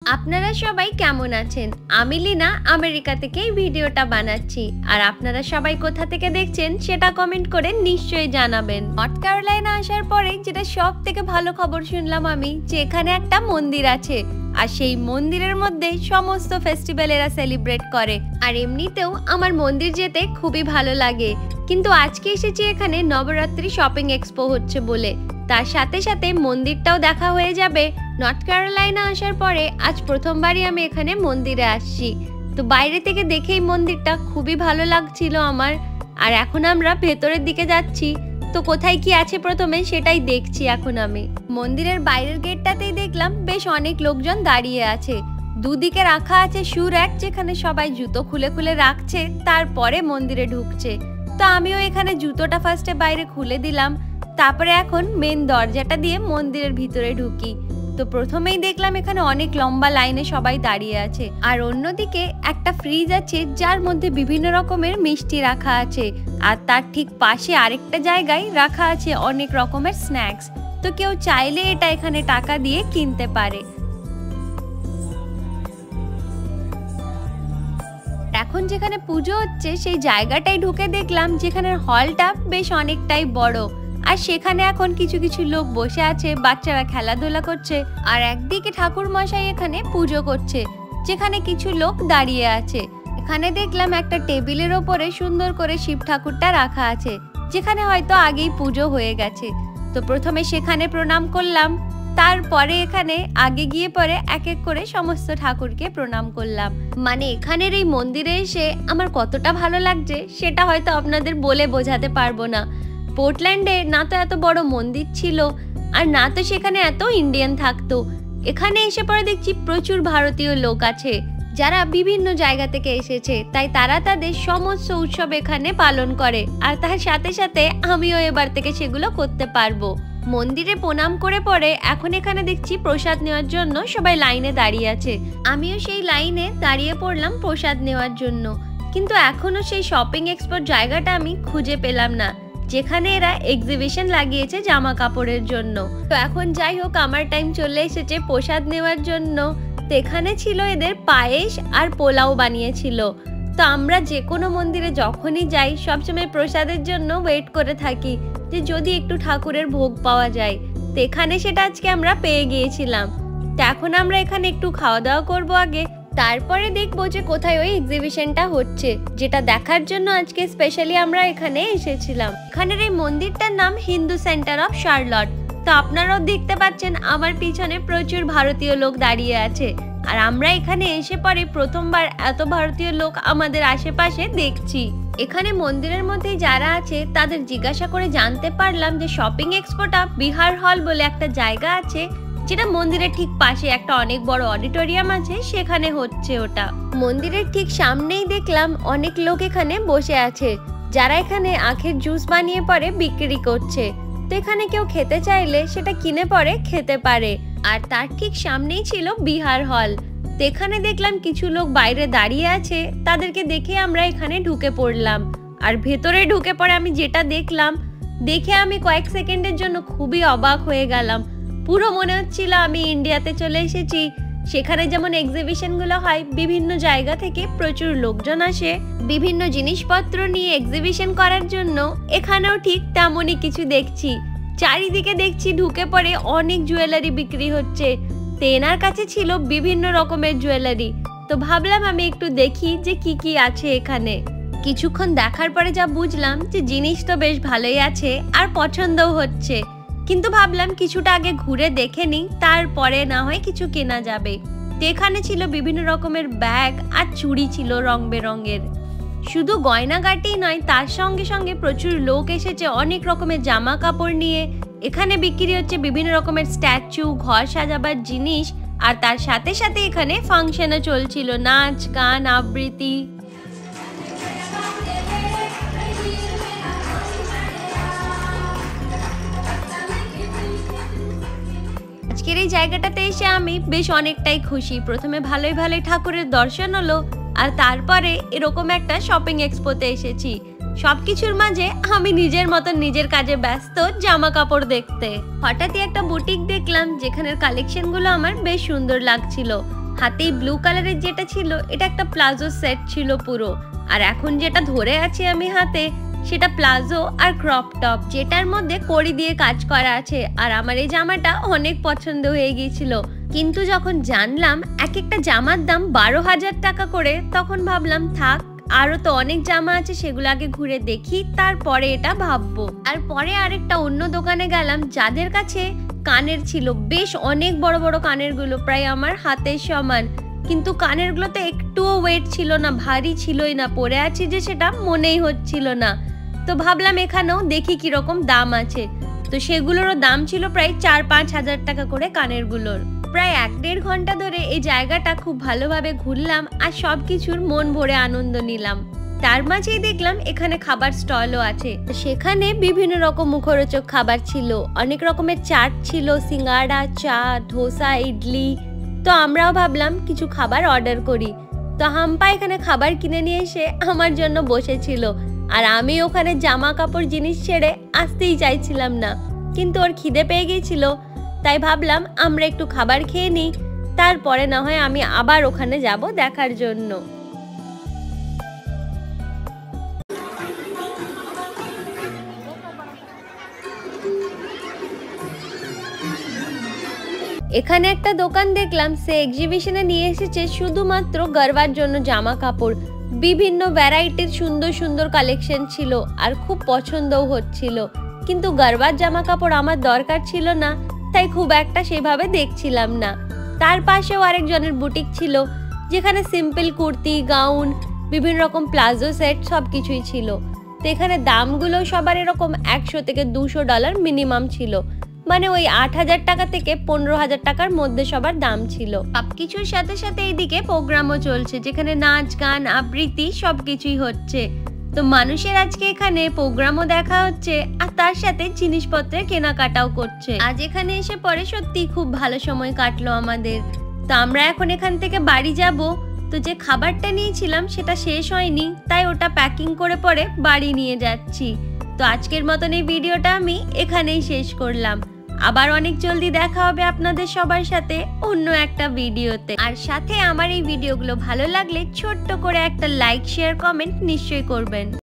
আপনারা সবাই কেমন আছেন? আমি লীনা আমেরিকা থেকে এই ভিডিওটা বানাচ্ছি। আর আপনারা সবাই কোথা থেকে দেখছেন সেটা কমেন্ট করে নিশ্চয়ই জানাবেন। নর্থ ক্যারোলাইনা আসার পরে যেটা সব থেকে ভালো খবর শুনলাম আমি, যে এখানে একটা মন্দির আছে আর সেই মন্দিরের মধ্যে সমস্ত ফেস্টিভ্যাল এরা সেলিব্রেট করে। আর এমনিতেও আমার মন্দির যেতে খুবই ভালো লাগে, কিন্তু আজকে এসেছি এখানে নবরাত্রি শপিং এক্সপো হচ্ছে বলে। তার সাথে সাথে মন্দিরটাও দেখা হয়ে যাবে। নর্থ ক্যারোলাইনা আসার পরে আজ প্রথমবারই আমি এখানে মন্দিরে আসছি। তো বাইরে থেকে দেখেই মন্দিরটা খুবই ভালো লাগছিল আমার। আর এখন আমরা ভেতরের দিকে যাচ্ছি। তো কোথায় কি আছে প্রথমে সেটাই দেখছি এখন আমি। মন্দিরের বাইরের গেটটাতেই দেখলাম বেশ অনেক লোকজন দাঁড়িয়ে আছে। দুদিকে রাখা আছে শু র‍্যাক, যেখানে সবাই জুতো খুলে খুলে রাখছে, তারপরে মন্দিরে ঢুকছে। তো আমিও এখানে জুতোটা ফার্স্টে বাইরে খুলে দিলাম, তারপরে এখন মেন দরজাটা দিয়ে মন্দিরের ভিতরে ঢুকি। তো প্রথমেই দেখলাম এখানে অনেক লম্বা লাইনে সবাই দাঁড়িয়ে আছে। আর অন্যদিকে একটা ফ্রিজ আছে যার মধ্যে বিভিন্ন রকমের মিষ্টি রাখা আছে। আর তার ঠিক পাশে আরেকটা জায়গায় রাখা আছে অনেক রকমের স্ন্যাক্স। তো কেউ চাইলে এটা এখানে টাকা দিয়ে কিনতে পারে। এখন যেখানে পুজো হচ্ছে সেই জায়গাটাই ঢুকে দেখলাম যেখানে হলটা বেশ অনেকটাই বড়। আর সেখানে এখন কিছু কিছু লোক বসে আছে, বাচ্চারা খেলাধুলা করছে। আর একদিকে ঠাকুর মশাই এখানে পুজো করছে, যেখানে কিছু লোক দাঁড়িয়ে আছে। এখানে দেখলাম একটা টেবিলের ওপরে সুন্দর করে শিব ঠাকুরটা রাখা আছে, যেখানে হয়তো আগেই পুজো হয়ে গেছে। তো প্রথমে সেখানে প্রণাম করলাম, তারপরে এখানে আগে গিয়ে পরে এক এক করে সমস্ত ঠাকুরকে প্রণাম করলাম। মানে এখানের এই মন্দিরে এসে আমার কতটা ভালো লাগছে সেটা হয়তো আপনাদের বলে বোঝাতে পারবো না। পোর্টল্যান্ডে না তো এত বড় মন্দির ছিল, আর না তো সেখানে এত ইন্ডিয়ান থাকতো। এখানে এসে পরে দেখছি প্রচুর ভারতীয় লোক আছে, যারা বিভিন্ন জায়গা থেকে এসেছে, তাই তারা তাদের সমস্ত উৎসব এখানে পালন করে। আর তার সাথে সাথে আমিও এবার থেকে সেগুলো করতে পারবো। মন্দিরে প্রণাম করে পরে এখন এখানে দেখছি প্রসাদ নেওয়ার জন্য সবাই লাইনে দাঁড়িয়ে আছে। আমিও সেই লাইনে দাঁড়িয়ে পড়লাম প্রসাদ নেওয়ার জন্য, কিন্তু এখনো সেই শপিং এক্সপোর জায়গাটা আমি খুঁজে পেলাম না, যেখানে এরা এক্সিবিশন লাগিয়েছে জামা কাপড়ের জন্য। তো এখন যাই হোক, আমার টাইম চলে এসেছে প্রসাদ নেওয়ার জন্য। তো এখানে ছিল এদের পায়েস আর পোলাও বানিয়েছিল। তো আমরা যে কোনো মন্দিরে যখনই যাই সবসময় প্রসাদের জন্য ওয়েট করে থাকি, যে যদি একটু ঠাকুরের ভোগ পাওয়া যায়। তো এখানে সেটা আজকে আমরা পেয়ে গিয়েছিলাম। তো এখন আমরা এখানে একটু খাওয়া দাওয়া করবো আগে, তারপরে দেখবো যে কোথায় ওই এক্সিবিশনটা হচ্ছে, যেটা দেখার জন্য আজকে স্পেশালি আমরা এখানে এসেছিলাম। এখানের এই মন্দিরটার নাম হিন্দু সেন্টার অফ শার্লট। তো আপনারাও দেখতে পাচ্ছেন আমার পিছনে প্রচুর ভারতীয় লোক দাঁড়িয়ে আছে। আর আমরা এখানে এসে পরে প্রথমবার এত ভারতীয় লোক আমাদের আশেপাশে দেখছি। এখানে মন্দিরের মধ্যে যারা আছে তাদের জিজ্ঞাসা করে জানতে পারলাম যে শপিং এক্সপোটা বিহার হল বলে একটা জায়গা আছে, যেটা মন্দিরের ঠিক পাশে একটা অনেক বড় অডিটোরিয়াম আছে, সেখানে হচ্ছে ওটা। মন্দিরের ঠিক সামনেই দেখলাম অনেক লোক এখানে বসে আছে, যারা এখানে আখের জুস বানিয়ে পরে বিক্রি করছে। তো এখানে কেউ খেতে চাইলে সেটা কিনে পরে খেতে পারে। আর তার ঠিক সামনেই ছিল বিহার হল। তো এখানে দেখলাম কিছু লোক বাইরে দাঁড়িয়ে আছে, তাদেরকে দেখে আমরা এখানে ঢুকে পড়লাম। আর ভেতরে ঢুকে পরে আমি যেটা দেখলাম, দেখে আমি কয়েক সেকেন্ডের জন্য খুবই অবাক হয়ে গেলাম। পুরো মনে হচ্ছিল আমি ইন্ডিয়াতে চলে এসেছি। সেখানে যেমন এক্সিবিশনগুলো হয়, বিভিন্ন জায়গা থেকে প্রচুর লোকজন আসে বিভিন্ন জিনিসপত্র নিয়ে এক্সিবিশন করার জন্য, এখানেও ঠিক তেমনই কিছু দেখছি। চারিদিকে দেখছি ঢুকে পড়ে অনেক জুয়েলারি বিক্রি হচ্ছে। তেনার কাছে ছিল বিভিন্ন রকমের জুয়েলারি। তো ভাবলাম আমি একটু দেখি যে কি কি আছে এখানে। কিছুক্ষণ দেখার পরে যা বুঝলাম যে জিনিস তো বেশ ভালোই আছে আর পছন্দও হচ্ছে, কিন্তু ভাবলাম কিছুটা আগে ঘুরে দেখে নিই, তারপরে না হয় কিছু কেনা যাবে। তো এখানে ছিল বিভিন্ন রকমের ব্যাগ আর চুড়ি ছিল রং বেরঙের। শুধু গয়নাগাটি নয়, তার সঙ্গে সঙ্গে প্রচুর লোক এসেছে অনেক রকমের জামা কাপড় নিয়ে। এখানে বিক্রি হচ্ছে বিভিন্ন রকমের স্ট্যাচু, ঘর সাজাবার জিনিস। আর তার সাথে সাথে এখানে ফাংশনও চলছিল, নাচ গান আবৃত্তি। আজকের এই জায়গাটাতে এসে আমি বেশ অনেকটাই খুশি। প্রথমে ভালোই ভালোই ঠাকুরের দর্শন হলো, আর তারপরে এরকম একটা শপিং এক্সপোতে এসেছি। সবকিছুর মাঝে আমি নিজের মতন নিজের কাজে ব্যস্ত, জামা কাপড় দেখতে। হঠাৎই একটা বুটিক দেখলাম, যেখানের কালেকশনগুলো আমার বেশ সুন্দর লাগছিল। হাতেই ব্লু কালারের যেটা ছিল এটা একটা প্লাজো সেট ছিল পুরো, আর এখন যেটা ধরে আছি আমি হাতে সেটা প্লাজো আর ক্রপ টপ, যেটার মধ্যে কড়ি দিয়ে কাজ করা আছে। আর আমার এই জামাটা অনেক পছন্দ হয়ে গিয়েছিল, কিন্তু যখন জানলাম এক একটা জামার দাম 12,000 টাকা করে, তখন ভাবলাম থাক, আরো তো অনেক জামা আছে, সেগুলো আগে ঘুরে দেখি, তারপরে এটা ভাববো। আর পরে আরেকটা অন্য দোকানে গেলাম যাদের কাছে কানের ছিল, বেশ অনেক বড় বড় কানের গুলো, প্রায় আমার হাতের সমান, কিন্তু কানের গুলো তো একটুও ওয়েট ছিল না, ভারী ছিলই না, পরে আছি যে সেটা মনেই হচ্ছিল না। তো ভাবলাম এখানেও দেখি কিরকম দাম আছে। তো সেগুলোরও দাম ছিল প্রায় 4-5 হাজার টাকা করে কানের গুলোর। প্রায় 1-1.5 ঘন্টা ধরে এই জায়গাটা খুব ভালোভাবে ঘুরলাম আর সবকিছুর মন ভরে আনন্দ নিলাম। তার মাঝেই দেখলাম এখানে খাবার স্টলও আছে, সেখানে বিভিন্ন রকম মুখরোচক খাবার ছিল, অনেক রকমের চাট ছিল, সিঙ্গাড়া, চা, ধোসা, ইডলি। তো আমরাও ভাবলাম কিছু খাবার অর্ডার করি। তো হাম্পা এখানে খাবার কিনে নিয়ে এসে আমার জন্য বসেছিল, আর আমি ওখানে জামা কাপড় জিনিস ছেড়ে আসতেই চাইছিলাম না, কিন্তু ওর খিদে পেয়ে গিয়েছিল, তাই ভাবলাম আমরা একটু খাবার খেয়ে নিই, তারপরে না হয় আমি আবার ওখানে যাব দেখার জন্য। এখানে একটা দোকান দেখলাম, সে এক্সিবিশনে নিয়ে এসেছে শুধুমাত্র গরবার জন্য জামা কাপড়, বিভিন্ন ভ্যারাইটির সুন্দর সুন্দর কালেকশন ছিল, আর খুব পছন্দও হচ্ছিল, কিন্তু গরবার জামা কাপড় আমার দরকার ছিল না, তাই খুব একটা সেভাবে দেখছিলাম না। তার পাশেও আরেকজনের বুটিক ছিল, যেখানে সিম্পল কুর্তি, গাউন, বিভিন্ন রকম প্লাজো সেট সব কিছুই ছিল। তো এখানে দামগুলো সবার এরকম $100-200 মিনিমাম ছিল, মানে ওই 8,000 টাকা থেকে 15,000 টাকার মধ্যে সবার দাম ছিল। সবকিছুর সাথে সাথে এইদিকে প্রোগ্রামও চলছে, যেখানে নাচ, গান, আবৃত্তি সবকিছুই হচ্ছে। তো মানুষের আজকে এখানে প্রোগ্রামও দেখা হচ্ছে, আর তার সাথে জিনিসপত্রের কেনাকাটাও করছে। আজ এখানে এসে পরে সত্যি খুব ভালো সময় কাটলো আমাদের। তো আমরা এখন এখান থেকে বাড়ি যাব। তো যে খাবারটা নিয়েছিলাম সেটা শেষ হয়নি, তাই ওটা প্যাকিং করে পরে বাড়ি নিয়ে যাচ্ছি। তো আজকের মতন এই ভিডিওটা আমি এখানেই শেষ করলাম। আবার অনেক জলদি দেখা হবে আপনাদের সবার সাথে অন্য একটা ভিডিওতে। আর সাথে আমার এই ভিডিওগুলো ভালো লাগলে ছোট্ট করে একটা লাইক, শেয়ার, কমেন্ট নিশ্চয়ই করবেন।